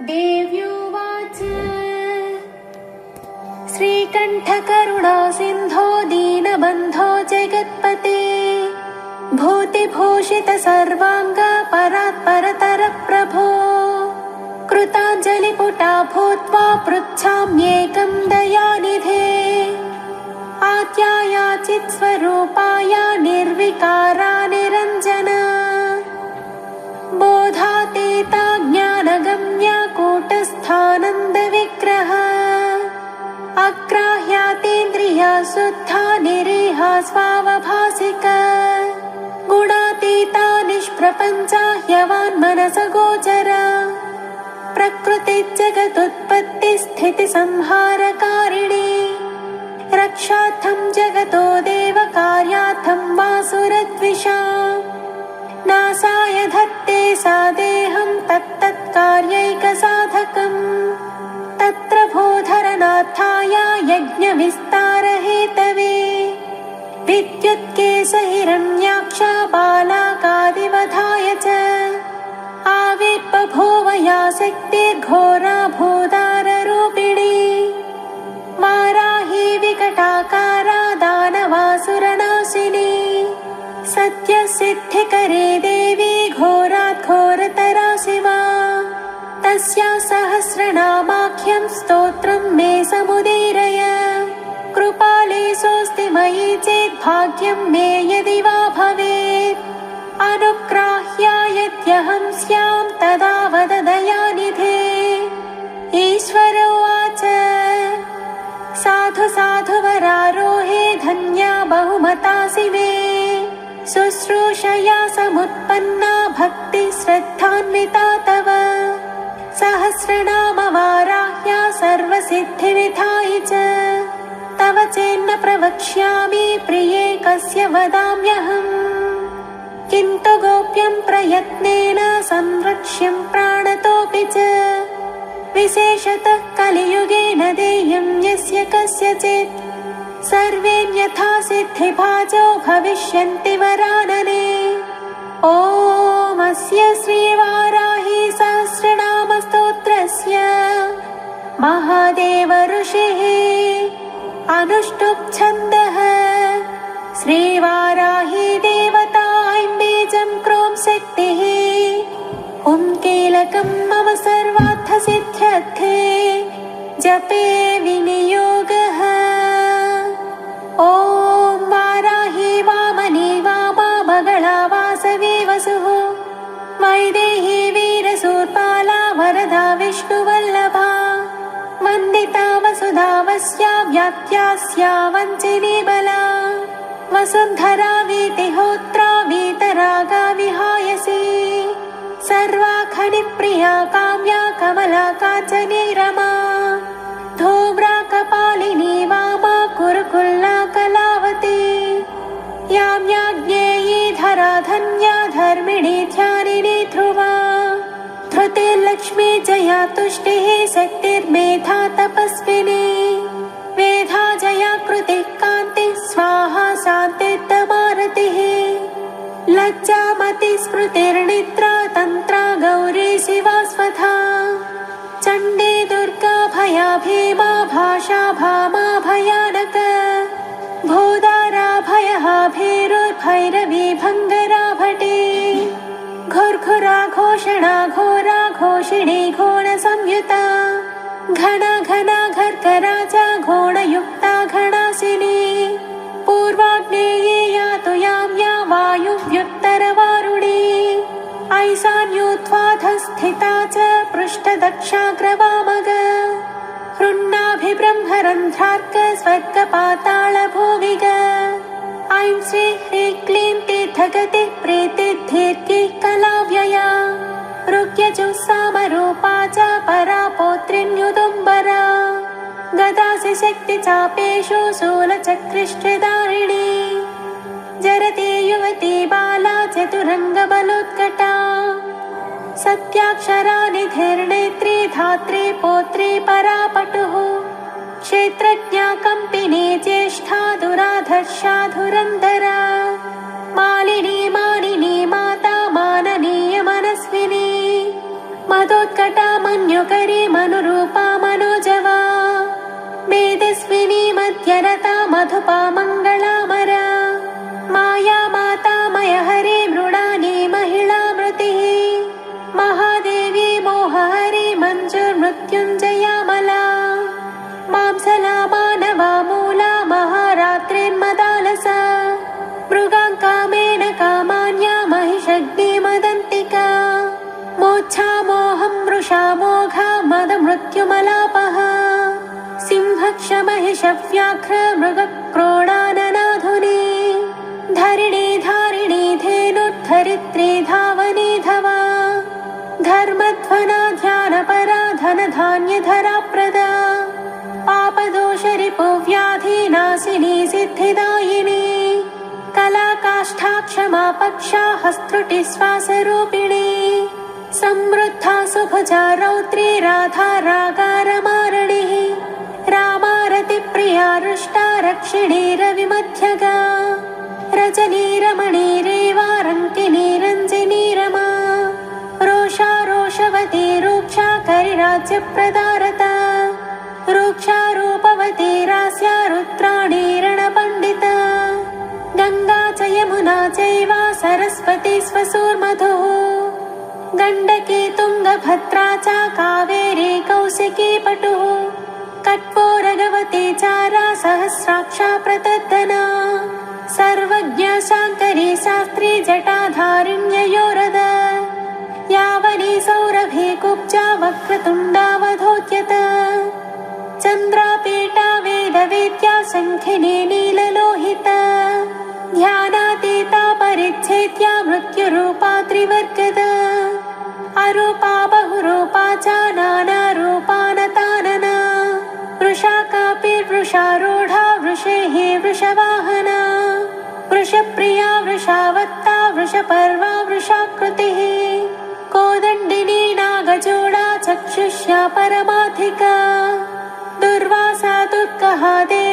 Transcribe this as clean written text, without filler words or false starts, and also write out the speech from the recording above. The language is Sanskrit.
देव्युवाच श्रीकण्ठकरुणा सिन्धो दीनबन्धो जगत्पते भूतिभूषित सर्वाङ्ग परात्परतर प्रभो कृताञ्जलिपुटा भूत्वा पृच्छाम्येकं दयानिधे आद्यायाचित् स्वरूपाय निर्विकारा निरञ्जना बोधातीता ज्ञानगम्या कूटस्थानन्दविग्रह अग्राह्यातीन्द्रिया शुद्धा निरीहा स्वावभासिका गुणातीता निष्प्रपञ्चा ह्यवान्मनसगोचरा प्रकृतिजगदुत्पत्तिस्थितिसंहारकारिणी रक्षार्थं जगतो देवकार्यार्थं वासुरद्विषाम् नासाय धत्ते सा देहं तत्तत्कार्यैकसाधकम् तत्र भूधरनाथाय यज्ञविस्तारहेतवे विद्युत्केशहिरण्याक्ष बालाकादिवधाय च आविर्बभूव या शक्तिर्घोरा भूदाररूपिणी वाराही विकटाकारा दानवासुरनाशिनी सत्यसिद्धिकरे देवी घोरात्-घोरतरा शिवा तस्याः सहस्रनामाख्यं स्तोत्रं मे समुदीरय कृपाले सोऽस्ति मयि चेत् भाग्यं मे यदि वा भवेत् अनुग्राह्या यद्यहं स्यां तदा वद दयानिधे ईश्वर उवाच साधु साधु वरारोहे धन्या बहुमता शिवे शुश्रूषया समुत्पन्ना भक्ति श्रद्धान्विता तव सहस्रनाम वाराह्या सर्वसिद्धिविधायि च तव चेन्न प्रवक्ष्यामि प्रिये कस्य वदाम्यहम् किन्तु गोप्यं प्रयत्नेन संरक्ष्यं प्राणतोऽपि च विशेषतः कलियुगे न देयं यस्य कस्यचित् सर्वेऽन्यथा सिद्धिभाजो भविष्यन्ति वरानने ॐ अस्य श्रीवाराही सहस्रनामस्तोत्रस्य महादेव ऋषिः अनुष्टुप् छन्दः श्रीवाराही देवता ऐं बीजं क्रों शक्तिः ॐ कीलकं मम सर्वार्थसिद्ध्यर्थे जपे विनियोगः ॐ वाराही वामनी वामा बगला वासवी वसुः वैदेही वीरशूर्पाला वरदा विष्णुवल्लभा वन्दिता वसुधा वस्या व्यात्यास्या वञ्चिनी बला वसुन्धरा वीतिहोत्रा वीतरागा विहायसी सर्वाखनिप्रिया काम्या कमला काचनी रमा धूम्रा कपालिनी वामा कुरुकुल्ला कलावती याम्याज्ञेयी धरा धन्या धर्मिणी ध्यानिनी ध्रुवा धृतिर्लक्ष्मी जया तुष्टिः शक्तिर्मेधा तपस्विनी वेधा जया कृतिः कान्तिः स्वाहा शान्तिर्दमारतिः लज्जामति स्मृतिर्निद्रा तन्त्रा गौरी शिवा स्वधा चण्डी दुर्गा भया भीमा भाषा भामा भयानक भूदारा भयः भीरुर्भैरवी भङ्गरा भटी घुर्घुरा घोषणा घोरा घोषिणी घोणसंयुता घना घना घर्कराजा घोणयुक्ता घनाशिनी पूर्वाग्नेये यातु याम्या वायुव्युत्तरवारुणी ऐशान्योद्ध्वाधस्थिता च पृष्ठदक्षाग्रवामग हृन्नाभिब्रह्मरन्ध्रार्क स्वर्गपातालभूमिग ऐं श्री ह्रीं क्लीं तीर्थगतिः प्रीतिर्धीर्तिः कलाव्यया ऋग्यजुःसामरूपा च परा पौत्रिण्युदुम्बरा गदासि शक्तिचापेषु शूलचक्रिष्ठदारिणी जरति युवती बाला चतुरङ्गबलोत्कटा सत्याक्षरा निधिर्नेत्री धात्री पौत्री परापटुः क्षेत्रज्ञा कम्पिनी ज्येष्ठा दुराधर्षा धुरन्धरा मालिनी मानिनी माता माननीय मनस्विनी मदोत्कटा मृत्युङ्कटा मन्युकरी मनुरूपा मनोजवा मेदस्विनी मध्यरता मधुपा मङ्गलामरा माया माता मयहरी मृडानी महिळामृतिः महादेवी मोहहरी मञ्जुर्मृत्युञ्जयामला मांसला मानवा मूला महारात्रिर्मदालसा मृगाङ्कामेन कामान्या महिषग्निमदन्तिका मोच्छा मोहं मृषा मोघा मदमृत्युमलापः सिंहक्षमहिषव्याघ्र मृगक्रोडाननाधुनी धरिणी धारिणी धेनुद्धरित्री धावनी धवा धर्मध्वना ध्यानपरा धनधान्यधरा प्रदा पापदोषरिपुव्याधिनाशिनी सिद्धिदायिनी कलाकाष्ठा क्षमा पक्षा हस्तृटिश्वासरूपिणी समृद्धा सुभुजा रौद्री राधा रागारमारणिः रामारतिप्रिया रुष्टा रक्षिणी रविमध्यगा रजनी रमणी रेवा रङ्किनी रञ्जिनी रमा रोषा रोषवती रूक्षा करिराज्यप्रदारता रूक्षा रूपवती रास्या रुद्राणी रणपण्डिता गङ्गा च यमुना चैव सरस्वती स्वसूर्मधुः गण्डकी तुङ्गभद्रा च कावेरी कौशिकी पटुः कट्वोरगवती चारा सहस्राक्षा प्रतद्धना सर्वज्ञा शाङ्करी शास्त्री जटाधारिण्ययोरदा यावनी सौरभी कुब्जा वक्रतुण्डावधोद्यत चन्द्रापीठा वेदवेद्या शङ्खिनी नीललोहिता ध्यानातीता परिच्छेद्या मृत्युरूपा त्रिवर्गदा अरूपा बहुरूपा च नानारूपा नतानना वृषा कापिर्वृषारूढा वृषेः वृषवाहना वृषप्रिया वृषावत्ता वृषपर्वा वृषाकृतिः कोदण्डिनी नागजोडा चक्षुष्या परमाधिका दुर्वासा दुर्गहा देवी